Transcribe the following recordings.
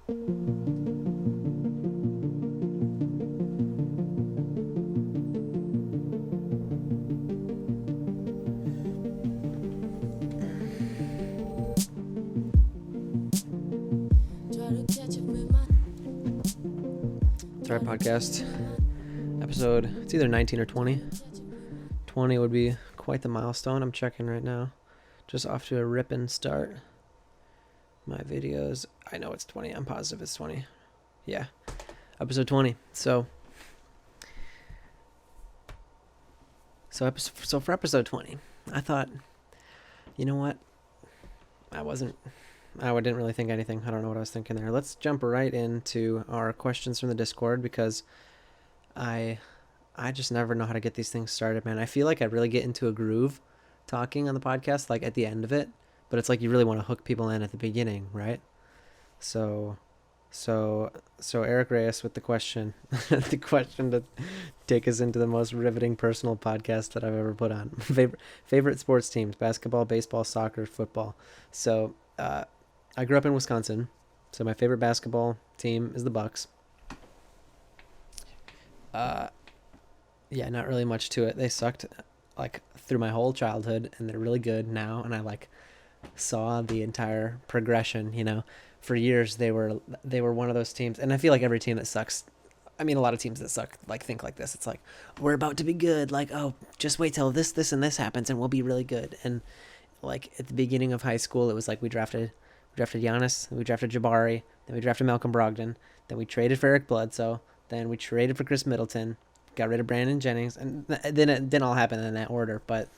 Thread podcast episode, it's either 19 or 20. 20 would be quite the milestone. I'm checking right now. Just off to a ripping start. My videos, I know it's 20. I'm positive it's 20. Yeah, episode 20. So for episode 20, I thought, you know what? I didn't really think anything. I don't know what I was thinking there. Let's jump right into our questions from the Discord, because I just never know how to get these things started, man. I feel like I really get into a groove talking on the podcast, like at the end of it, but it's like you really want to hook people in at the beginning, right? So Eric Reyes with the question, the question to take us into the most riveting personal podcast that I've ever put on. Favorite sports teams: basketball, baseball, soccer, football. So I grew up in Wisconsin, so my favorite basketball team is the Bucks. Yeah, not really much to it. They sucked like through my whole childhood, and they're really good now, and I like saw the entire progression, you know. For years they were one of those teams, and I feel like every team that sucks, I mean a lot of teams that suck like think like this. It's like, we're about to be good, like, oh, just wait till this and this happens and we'll be really good. And like at the beginning of high school, it was like we drafted Giannis, we drafted Jabari, then we drafted Malcolm Brogdon, then we traded for Eric Bledsoe, then we traded for Chris Middleton, got rid of Brandon Jennings, and then it didn't all happen in that order. But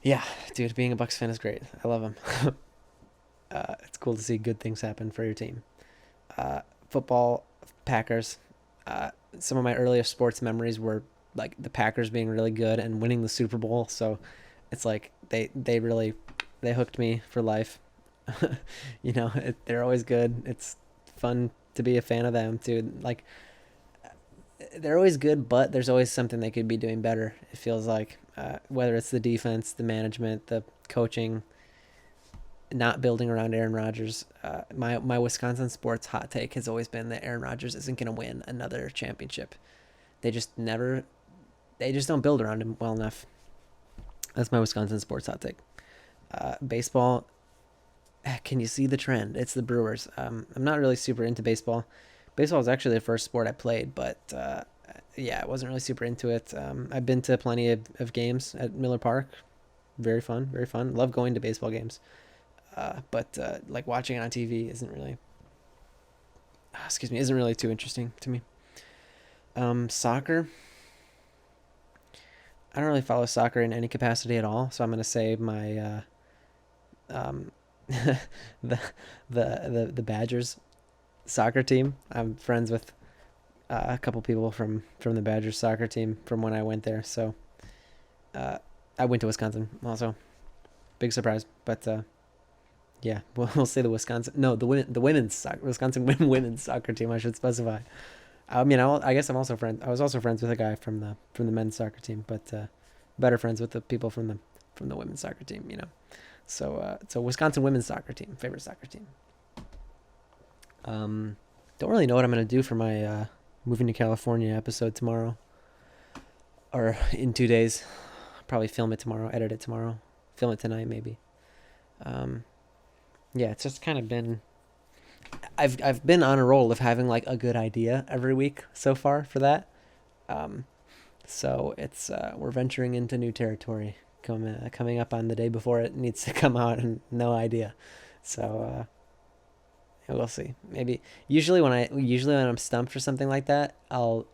yeah, dude, being a Bucks fan is great. I love them. It's cool to see good things happen for your team. Football, Packers. Some of my earliest sports memories were like the Packers being really good and winning the Super Bowl. So it's like they hooked me for life. You know, they're always good. It's fun to be a fan of them too. Like, they're always good, but there's always something they could be doing better. It feels like, whether it's the defense, the management, the coaching, not building around Aaron Rodgers. My Wisconsin sports hot take has always been that Aaron Rodgers isn't going to win another championship. They just don't build around him well enough. That's my Wisconsin sports hot take. Baseball, can you see the trend? It's the Brewers. I'm not really super into baseball. Baseball was actually the first sport I played, but yeah, I wasn't really super into it. I've been to plenty of games at Miller Park. Very fun, very fun. Love going to baseball games. But like watching it on TV isn't really too interesting to me. Soccer. I don't really follow soccer in any capacity at all, so I'm gonna say my the Badgers soccer team. I'm friends with a couple people from the Badgers soccer team from when I went there. So I went to Wisconsin also. Big surprise, but yeah, we'll say the Wisconsin women's soccer team. I should specify. I mean, I guess I was also friends with a guy from the men's soccer team, but better friends with the people from the women's soccer team. You know, so Wisconsin women's soccer team, favorite soccer team. Don't really know what I'm gonna do for my moving to California episode tomorrow, or in 2 days. Probably film it tomorrow, edit it tomorrow, film it tonight maybe. Yeah, it's just kind of been. I've been on a roll of having like a good idea every week so far for that. So it's we're venturing into new territory. Coming up on the day before it needs to come out, and no idea. So we'll see. Maybe usually when I'm stumped for something like that, and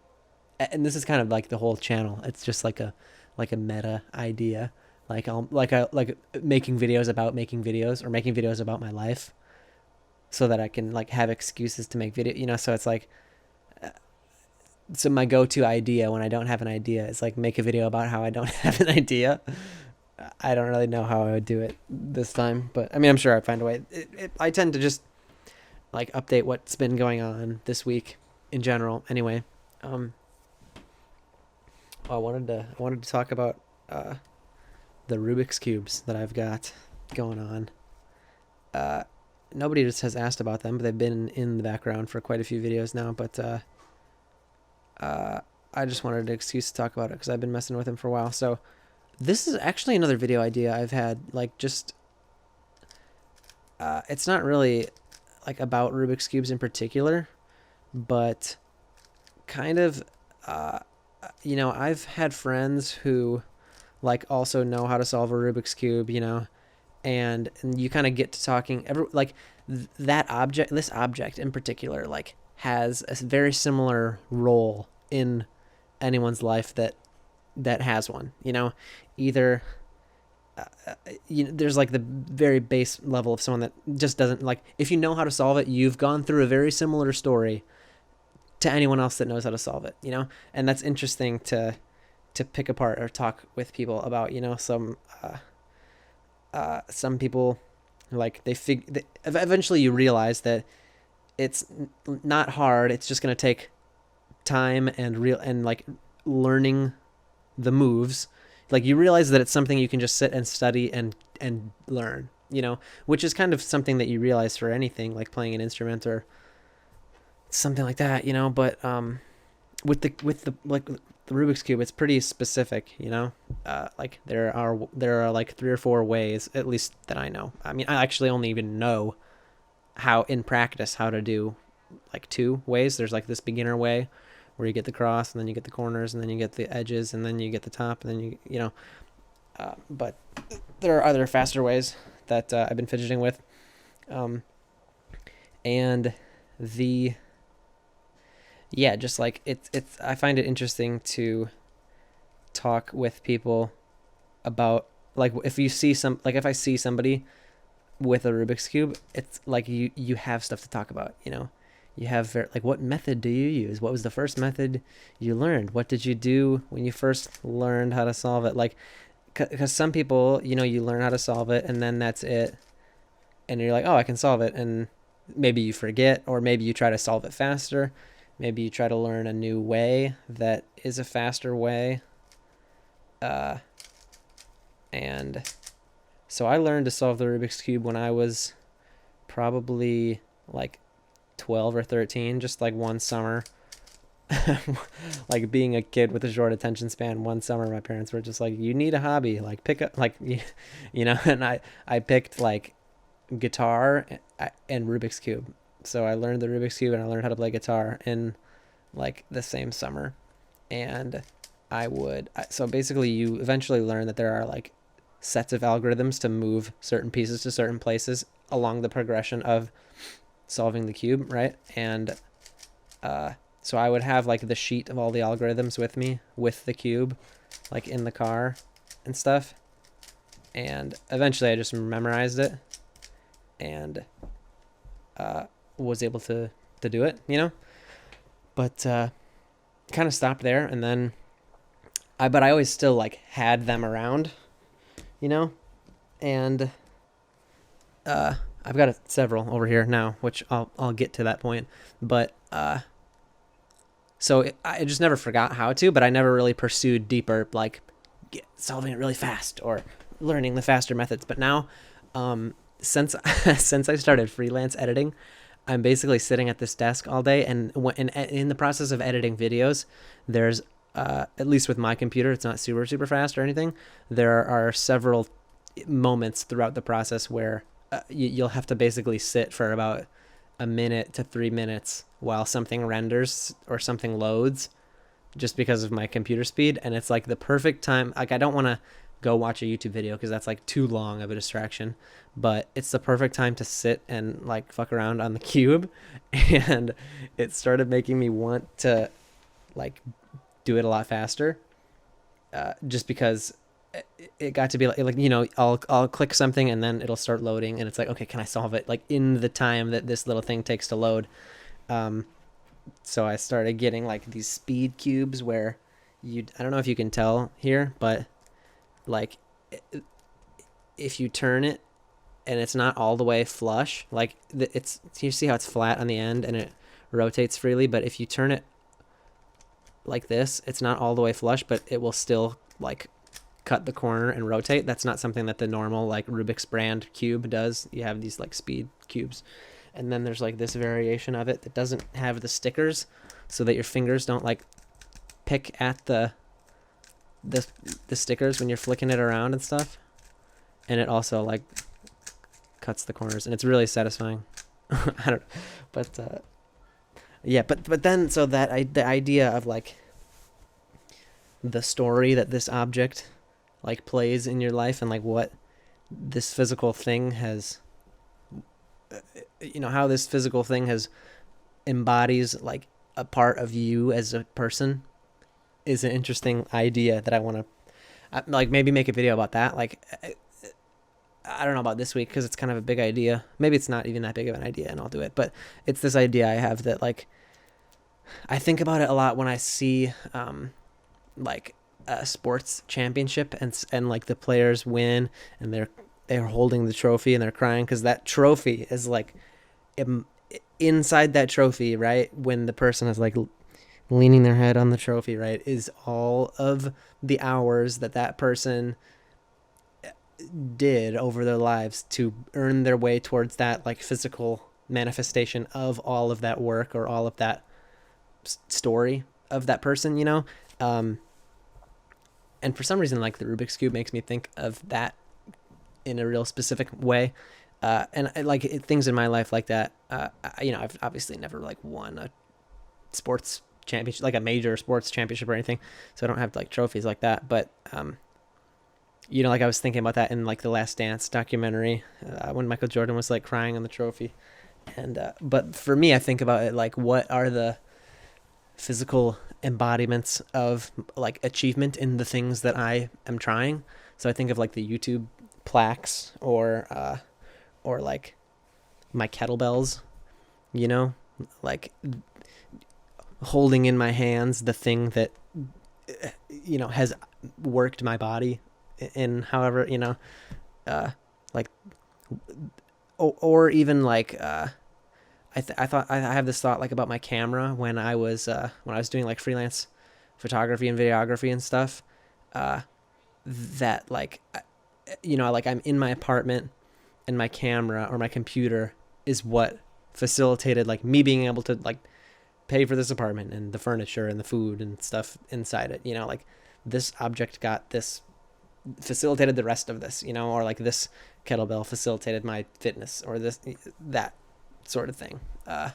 this is kind of like the whole channel. It's just like a meta idea. Like I'll like making videos about making videos, or making videos about my life, so that I can like have excuses to make video. You know, so it's like, so my go-to idea when I don't have an idea is like make a video about how I don't have an idea. I don't really know how I would do it this time, but I mean, I'm sure I'd find a way. I tend to just like update what's been going on this week in general. Anyway, I wanted to talk about the Rubik's cubes that I've got going on. nobody just has asked about them, but they've been in the background for quite a few videos now. But I just wanted an excuse to talk about it because I've been messing with them for a while. So this is actually another video idea I've had, like, just it's not really like about Rubik's Cubes in particular, but kind of you know, I've had friends who like also know how to solve a Rubik's Cube, you know, and you kind of get to talking this object in particular, like, has a very similar role in anyone's life that has one, you know. Either you know, there's like the very base level of someone that just doesn't, like, if you know how to solve it, you've gone through a very similar story to anyone else that knows how to solve it, you know. And that's interesting to pick apart or talk with people about, you know. Some people, like, eventually you realize that it's not hard, it's just going to take time and like learning the moves. Like, you realize that it's something you can just sit and study and learn, you know, which is kind of something that you realize for anything, like playing an instrument or something like that, you know. But with the like the Rubik's Cube, it's pretty specific, you know. Like, there are like 3 or 4 ways, at least that I know. I mean, I actually only even know how in practice how to do like 2 ways. There's like this beginner way where you get the cross, and then you get the corners, and then you get the edges, and then you get the top, and then you know. But there are other faster ways that I've been fidgeting with, and just like it's I find it interesting to talk with people about, like, if you see if I see somebody with a Rubik's Cube, it's like you have stuff to talk about, you know. You have, like, what method do you use? What was the first method you learned? What did you do when you first learned how to solve it? Like, because some people, you know, you learn how to solve it and then that's it. And you're like, oh, I can solve it. And maybe you forget, or maybe you try to solve it faster. Maybe you try to learn a new way that is a faster way. And so I learned to solve the Rubik's Cube when I was probably like 12 or 13, just like one summer. Like, being a kid with a short attention span, one summer my parents were just like, you need a hobby, like, pick up, like, you know. And I picked like guitar and Rubik's Cube. So I learned the Rubik's Cube and I learned how to play guitar in like the same summer. And so basically you eventually learn that there are like sets of algorithms to move certain pieces to certain places along the progression of solving the cube, right? And so I would have like the sheet of all the algorithms with me with the cube, like in the car and stuff. And eventually I just memorized it and was able to do it, you know. But kind of stopped there, and then but I always still like had them around, you know. And I've got several over here now, which I'll get to that point. But so I just never forgot how to, but I never really pursued deeper, like solving it really fast or learning the faster methods. But now, since I started freelance editing, I'm basically sitting at this desk all day, and in the process of editing videos, there's at least with my computer, it's not super fast or anything. There are several moments throughout the process where you'll have to basically sit for about a minute to 3 minutes while something renders or something loads, just because of my computer speed. And it's like the perfect time. Like, I don't want to go watch a YouTube video because that's like too long of a distraction, but it's the perfect time to sit and like fuck around on the cube. And it started making me want to like do it a lot faster, just because it got to be like, you know, I'll click something and then it'll start loading, and it's like, okay, can I solve it like in the time that this little thing takes to load? So I started getting like these speed cubes where I don't know if you can tell here, but like if you turn it and it's not all the way flush, like you see how it's flat on the end and it rotates freely, but if you turn it like this, it's not all the way flush, but it will still like cut the corner and rotate. That's not something that the normal like Rubik's brand cube does. You have these like speed cubes, and then there's like this variation of it that doesn't have the stickers, so that your fingers don't like pick at the stickers when you're flicking it around and stuff. And it also like cuts the corners, and it's really satisfying. I don't know, but yeah, but then so that the idea of like the story that this object like plays in your life, and like what this physical thing has, how this physical thing has embodies like a part of you as a person, is an interesting idea that I want to like maybe make a video about that. Like I don't know about this week because it's kind of a big idea. Maybe it's not even that big of an idea and I'll do it. But it's this idea I have that like I think about it a lot when I see like a sports championship and like the players win and they're holding the trophy and they're crying because that trophy is like inside that trophy, right? When the person is like leaning their head on the trophy, right, is all of the hours that person did over their lives to earn their way towards that like physical manifestation of all of that work or all of that story of that person, and for some reason like the Rubik's Cube makes me think of that in a real specific way, and things in my life like that. I've obviously never like won a sports championship, like a major sports championship or anything, so I don't have like trophies like that, but like I was thinking about that in like the Last Dance documentary, when Michael Jordan was like crying on the trophy. And but for me, I think about it like, what are the physical embodiments of like achievement in the things that I am trying? So I think of like the YouTube plaques or like my kettlebells, like holding in my hands the thing that has worked my body in however, like, or even like, I thought I have this thought like about my camera when I was doing like freelance photography and videography and stuff, that like, like I'm in my apartment and my camera or my computer is what facilitated like me being able to like pay for this apartment and the furniture and the food and stuff inside it, like this object got this, facilitated the rest of this, or like this kettlebell facilitated my fitness, or that sort of thing. I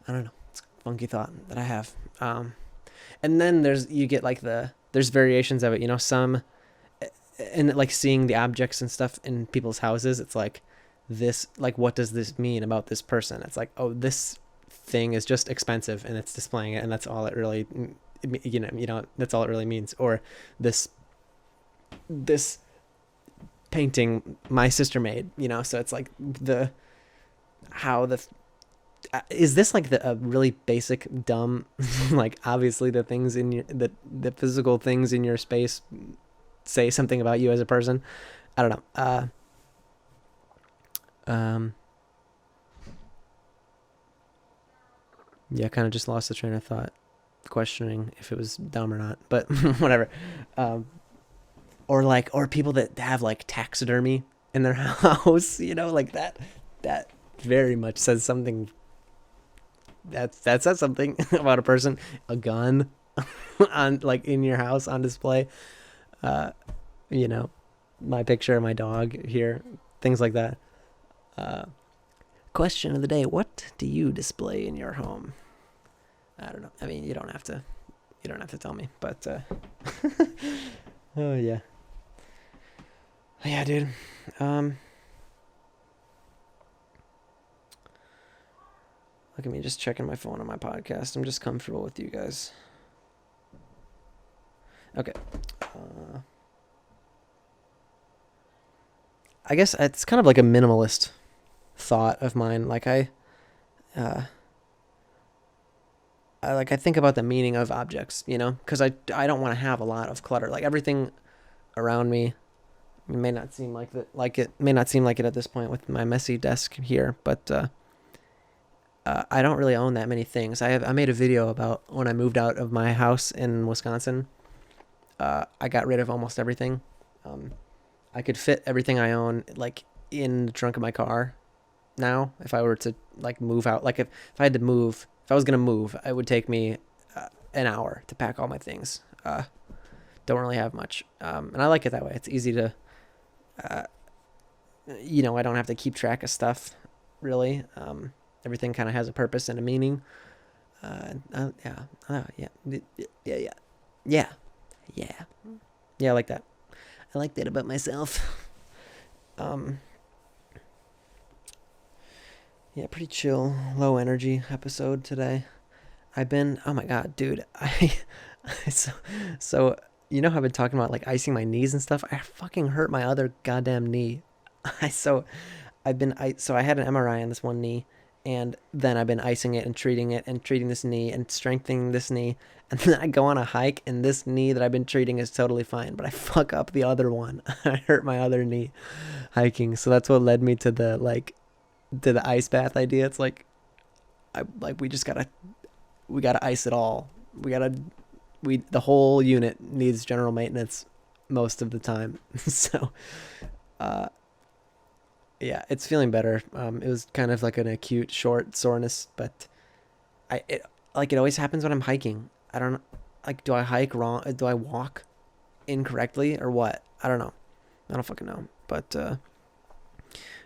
don't know. It's a funky thought that I have. And then you get like there's variations of it, some, and like seeing the objects and stuff in people's houses. It's like this, like, what does this mean about this person? It's like, oh, this thing is just expensive and it's displaying it, and that's all it really, that's all it really means. Or this painting my sister made, so it's like is this like a really basic dumb like obviously the things in the physical things in your space say something about you as a person. I don't know. Yeah, I kind of just lost the train of thought, questioning if it was dumb or not, but whatever. Or people that have like taxidermy in their house, like that very much says something. That says something about a person. A gun on like in your house on display. My picture of my dog here, things like that. Question of the day: what do you display in your home? I don't know. I mean, you don't have to tell me, but oh yeah. Yeah, dude. Look at me just checking my phone on my podcast. I'm just comfortable with you guys. Okay. I guess it's kind of like a minimalist thought of mine. Like I think about the meaning of objects, because I don't want to have a lot of clutter. Like everything around me, it may not seem like it at this point with my messy desk here, but I don't really own that many things. I made a video about when I moved out of my house in Wisconsin. I got rid of almost everything. I could fit everything I own like in the trunk of my car now. If I were to like move out, like if I had to move, if I was gonna move, it would take me an hour to pack all my things. Don't really have much, and I like it that way. It's easy to, uh, I don't have to keep track of stuff really. Everything kind of has a purpose and a meaning. Yeah, yeah, yeah, yeah, yeah, yeah, yeah. I like that. I like that about myself. Um, yeah, pretty chill, low energy episode today. Oh my god, dude, so, so, how I've been talking about like icing my knees and stuff. I fucking hurt my other goddamn knee. I so so I had an MRI on this one knee, and then I've been icing it and treating this knee and strengthening this knee, and then I go on a hike and this knee that I've been treating is totally fine, but I fuck up the other one. I hurt my other knee hiking, so that's what led me to the ice bath idea. It's like we gotta ice it all. The whole unit needs general maintenance most of the time. So, uh, yeah, it's feeling better. It was kind of like an acute short soreness, but it always happens when I'm hiking. I don't know, like, do I hike wrong? Do I walk incorrectly or what? I don't know. I don't fucking know. But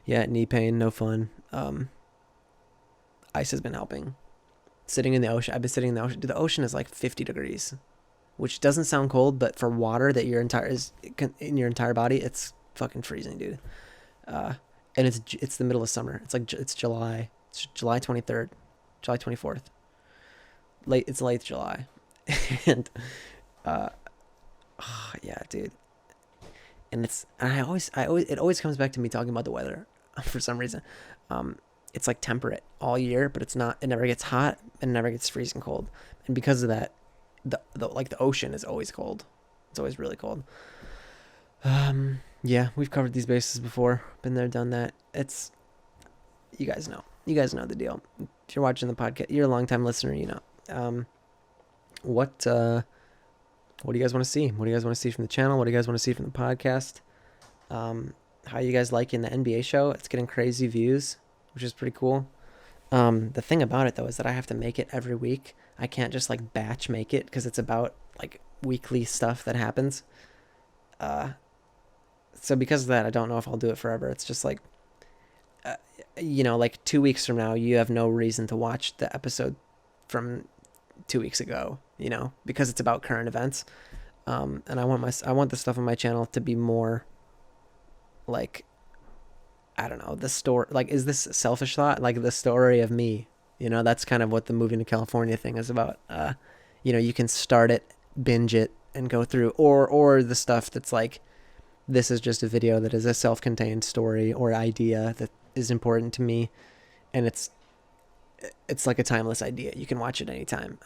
yeah, knee pain, no fun. Ice has been helping. Sitting in the ocean. I've been sitting in the ocean. Dude, the ocean is like 50 degrees, which doesn't sound cold, but for water that is in your entire body, it's fucking freezing, dude. And it's the middle of summer. It's July. It's July 23rd, July 24th. It's late July, and yeah, dude. And it always comes back to me talking about the weather for some reason. It's like temperate all year, but it's not. It never gets hot and never gets freezing cold. And because of that, the ocean is always cold. It's always really cold. Yeah, we've covered these bases before. Been there, done that. You guys know. You guys know the deal. If you're watching the podcast, you're a longtime listener. You know. What do you guys want to see? What do you guys want to see from the channel? What do you guys want to see from the podcast? How you guys liking the NBA show? It's getting crazy views, which is pretty cool. The thing about it though is that I have to make it every week. I can't just like batch make it because it's about like weekly stuff that happens. So because of that, I don't know if I'll do it forever. It's just like, like 2 weeks from now, you have no reason to watch the episode from 2 weeks ago, because it's about current events. And I want the stuff on my channel to be more like, I don't know, the story, like, is this a selfish thought? Like the story of me, that's kind of what the moving to California thing is about. You can start it, binge it and go through, or the stuff that's like, this is just a video that is a self-contained story or idea that is important to me. And it's like a timeless idea. You can watch it anytime.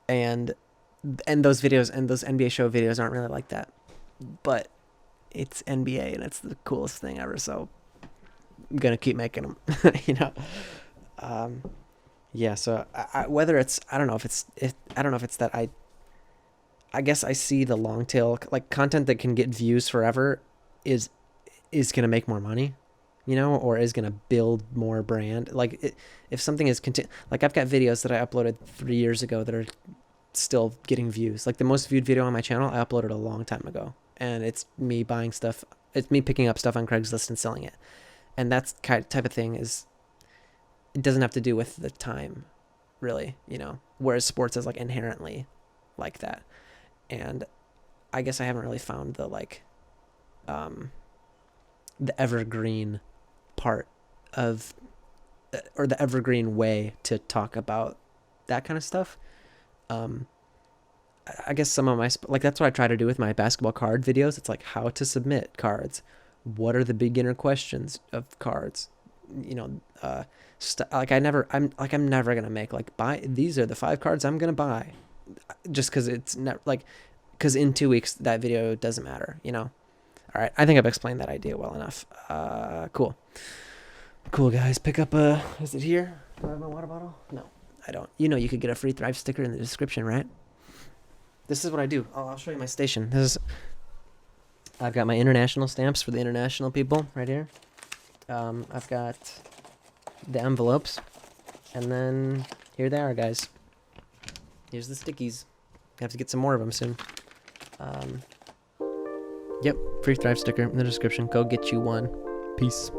And those videos and those NBA show videos aren't really like that, but it's NBA and it's the coolest thing ever. So I'm going to keep making them, yeah. So whether it's, I don't know if it's that I guess I see the long tail, like content that can get views forever is going to make more money, or is going to build more brand. Like if something is like I've got videos that I uploaded 3 years ago that are still getting views. Like the most viewed video on my channel, I uploaded a long time ago, and it's me buying stuff. It's me picking up stuff on Craigslist and selling it. And that's type of thing it doesn't have to do with the time really, whereas sports is like inherently like that. And I guess I haven't really found the evergreen part of, or the evergreen way to talk about that kind of stuff. I guess some of my, that's what I try to do with my basketball card videos. It's like how to submit cards. What are the beginner questions of cards? I'm never going to make these are the 5 cards I'm going to buy. Just because it's not because in 2 weeks that video doesn't matter, All right, I think I've explained that idea well enough. Cool, guys. Pick up is it here? Do I have my water bottle? No, I don't. You could get a free Thrive sticker in the description, right? this is what I do. I'll show you my station. I've got my international stamps for the international people right here. I've got the envelopes, and then here they are, guys. Here's the stickies. Have to get some more of them soon. Yep, free Thrive sticker in the description. Go get you one. Peace.